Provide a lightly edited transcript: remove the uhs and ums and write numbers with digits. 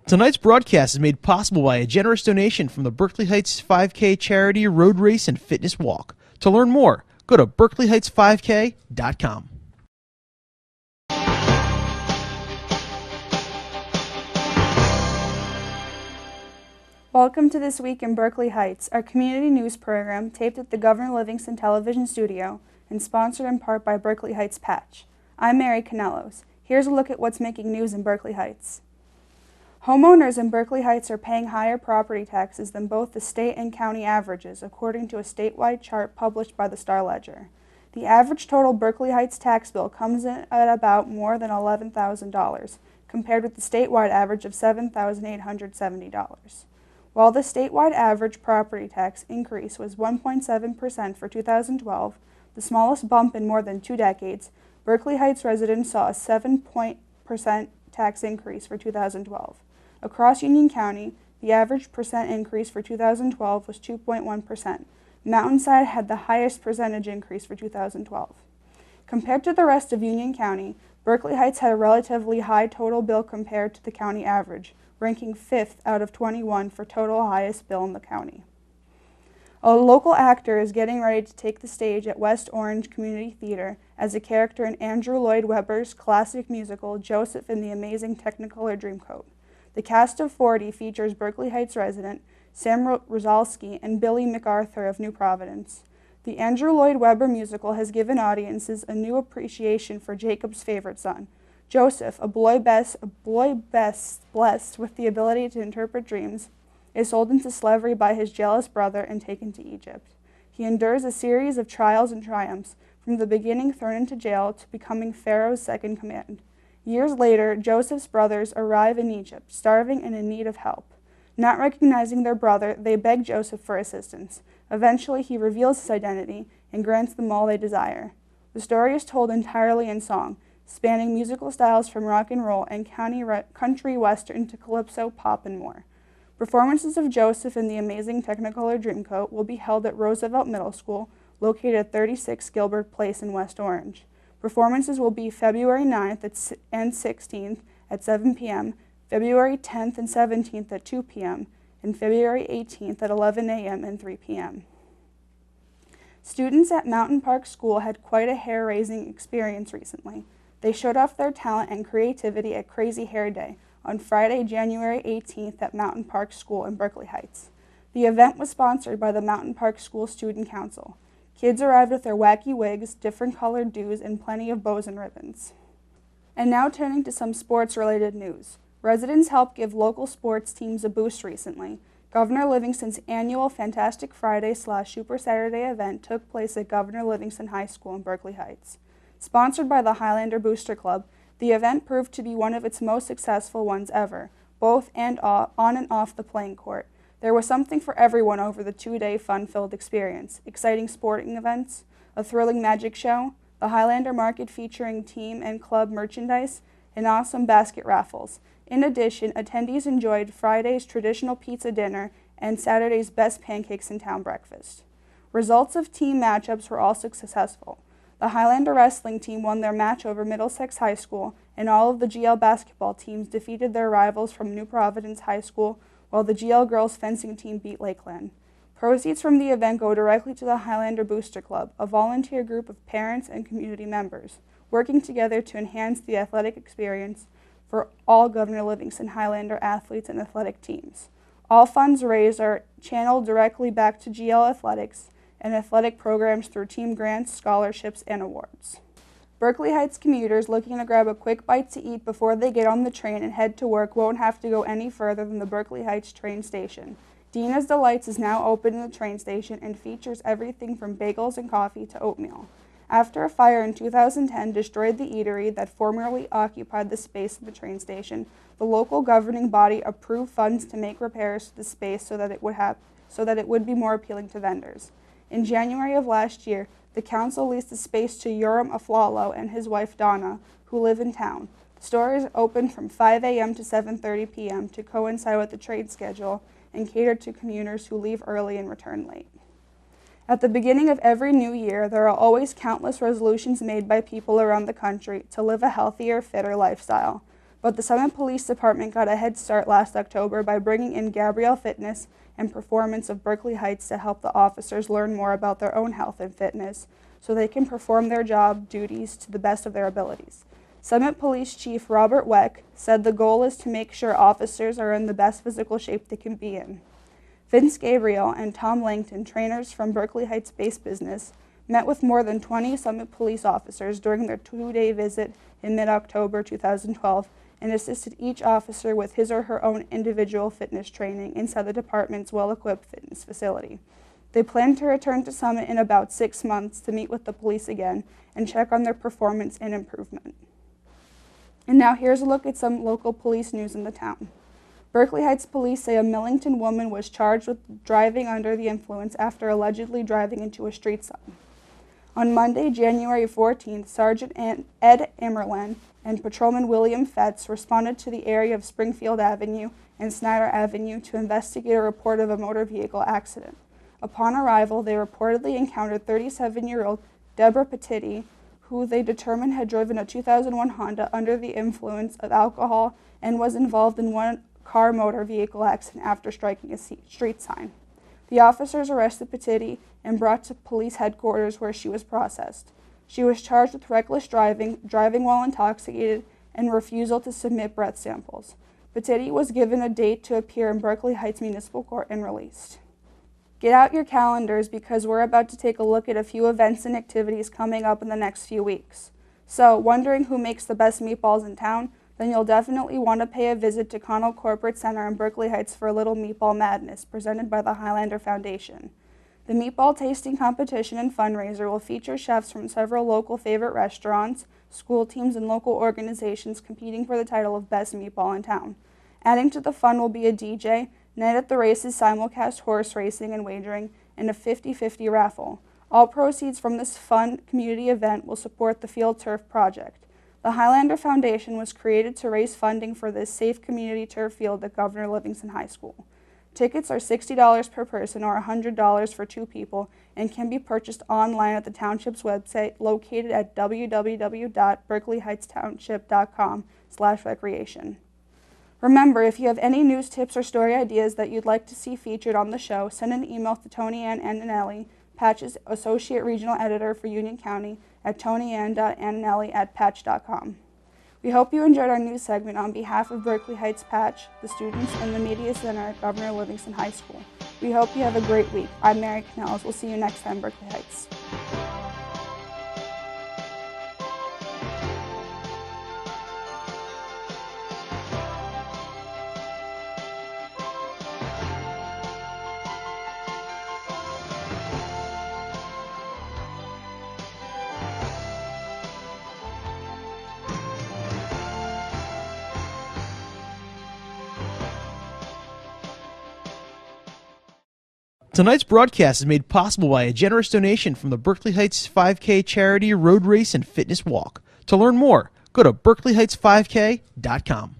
Tonight's broadcast is made possible by a generous donation from the Berkeley Heights 5K charity road race and fitness walk. To learn more, go to berkeleyheigts5k.com. Welcome to This Week in Berkeley Heights, our community news program taped at the Governor Livingston television studio and sponsored in part by Berkeley Heights Patch. I'm Mary Canellos. Here's a look at what's making news in Berkeley Heights. Homeowners in Berkeley Heights are paying higher property taxes than both the state and county averages, according to a statewide chart published by the Star-Ledger. The average total Berkeley Heights tax bill comes in at about more than $11,000, compared with the statewide average of $7,870. While the statewide average property tax increase was 1.7% for 2012, the smallest bump in more than 2 decades, Berkeley Heights residents saw a 7% tax increase for 2012. Across Union County, the average percent increase for 2012 was 2.1%. Mountainside had the highest percentage increase for 2012. Compared to the rest of Union County, Berkeley Heights had a relatively high total bill compared to the county average, ranking 5th out of 21 for total highest bill in the county. A local actor is getting ready to take the stage at West Orange Community Theater as a character in Andrew Lloyd Webber's classic musical Joseph and the Amazing Technicolor Dreamcoat. The cast of 40 features Berkeley Heights resident Sam Rosalski and Billy MacArthur of New Providence. The Andrew Lloyd Webber musical has given audiences a new appreciation for Jacob's favorite son. Joseph, a boy best blessed with the ability to interpret dreams, is sold into slavery by his jealous brother and taken to Egypt. He endures a series of trials and triumphs, from the beginning thrown into jail to becoming Pharaoh's second command. Years later, Joseph's brothers arrive in Egypt, starving and in need of help. Not recognizing their brother, they beg Joseph for assistance. Eventually, he reveals his identity and grants them all they desire. The story is told entirely in song, spanning musical styles from rock and roll and country western to calypso, pop, and more. Performances of Joseph and the Amazing Technicolor Dreamcoat will be held at Roosevelt Middle School, located at 36 Gilbert Place in West Orange. Performances will be February 9th and 16th at 7 p.m., February 10th and 17th at 2 p.m., and February 18th at 11 a.m. and 3 p.m. Students at Mountain Park School had quite a hair-raising experience recently. They showed off their talent and creativity at Crazy Hair Day on Friday, January 18th at Mountain Park School in Berkeley Heights. The event was sponsored by the Mountain Park School Student Council. Kids arrived with their wacky wigs, different colored dews, and plenty of bows and ribbons. And now turning to some sports-related news. Residents helped give local sports teams a boost recently. Governor Livingston's annual Fantastic Friday/Super Saturday event took place at Governor Livingston High School in Berkeley Heights. Sponsored by the Highlander Booster Club, the event proved to be one of its most successful ones ever, both and on and off the playing court. There was something for everyone over the 2-day fun-filled experience: exciting sporting events, a thrilling magic show, the Highlander Market featuring team and club merchandise, and awesome basket raffles. In addition, attendees enjoyed Friday's traditional pizza dinner and Saturday's best pancakes in town breakfast. Results of team matchups were also successful. The Highlander wrestling team won their match over Middlesex High School, and all of the GL basketball teams defeated their rivals from New Providence High School, while the GL girls fencing team beat Lakeland. Proceeds from the event go directly to the Highlander Booster Club, a volunteer group of parents and community members, working together to enhance the athletic experience for all Governor Livingston Highlander athletes and athletic teams. All funds raised are channeled directly back to GL athletics and athletic programs through team grants, scholarships, and awards. Berkeley Heights commuters looking to grab a quick bite to eat before they get on the train and head to work won't have to go any further than the Berkeley Heights train station. Dina's Delights is now open in the train station and features everything from bagels and coffee to oatmeal. After a fire in 2010 destroyed the eatery that formerly occupied the space of the train station, the local governing body approved funds to make repairs to the space so that it would be more appealing to vendors. In January of last year, the council leased the space to Yoram Aflalo and his wife Donna, who live in town. The store is open from 5 a.m. to 7:30 p.m. to coincide with the train schedule and cater to commuters who leave early and return late. At the beginning of every new year, there are always countless resolutions made by people around the country to live a healthier, fitter lifestyle. but the Summit Police Department got a head start last October by bringing in Gabrielle Fitness and Performance of Berkeley Heights to help the officers learn more about their own health and fitness so they can perform their job duties to the best of their abilities. Summit Police Chief Robert Weck said the goal is to make sure officers are in the best physical shape they can be in. Vince Gabriel and Tom Langton, trainers from Berkeley Heights-based business, met with more than 20 Summit police officers during their 2-day visit in mid-October 2012 and assisted each officer with his or her own individual fitness training inside the department's well-equipped fitness facility. They plan to return to Summit in about 6 months to meet with the police again and check on their performance and improvement. And now here's a look at some local police news in the town. Berkeley Heights police say a Millington woman was charged with driving under the influence after allegedly driving into a street sign. On Monday, January 14th, Sergeant Ed Amerlan and Patrolman William Fetz responded to the area of Springfield Avenue and Snyder Avenue to investigate a report of a motor vehicle accident. Upon arrival, they reportedly encountered 37-year-old Deborah Petitti, who they determined had driven a 2001 Honda under the influence of alcohol and was involved in one car motor vehicle accident after striking a street sign. The officers arrested Petitti and brought to police headquarters where she was processed. She was charged with reckless driving, driving while intoxicated, and refusal to submit breath samples. Petitti was given a date to appear in Berkeley Heights Municipal Court and released. Get out your calendars because we're about to take a look at a few events and activities coming up in the next few weeks. So, wondering who makes the best meatballs in town? Then you'll definitely want to pay a visit to Connell Corporate Center in Berkeley Heights for a little meatball madness presented by the Highlander Foundation. The meatball tasting competition and fundraiser will feature chefs from several local favorite restaurants, school teams, and local organizations competing for the title of Best Meatball in Town. Adding to the fun will be a DJ, night at the races, simulcast horse racing and wagering, and a 50-50 raffle. All proceeds from this fun community event will support the Field Turf Project. The Highlander Foundation was created to raise funding for this safe community turf field at Governor Livingston High School. Tickets are $60 per person or $100 for 2 people and can be purchased online at the township's website located at www.berkeleyheightstownship.com/recreation. Remember, if you have any news, tips, or story ideas that you'd like to see featured on the show, send an email to Tony Ann Antonelli, Patch's Associate Regional Editor for Union County, at tonyann.antonelli@patch.com. We hope you enjoyed our news segment on behalf of Berkeley Heights Patch, the students, and the Media Center at Governor Livingston High School. We hope you have a great week. I'm Mary Canales. We'll see you next time, Berkeley Heights. Tonight's broadcast is made possible by a generous donation from the Berkeley Heights 5K charity road race and fitness walk. To learn more, go to berkeleyheigts5k.com.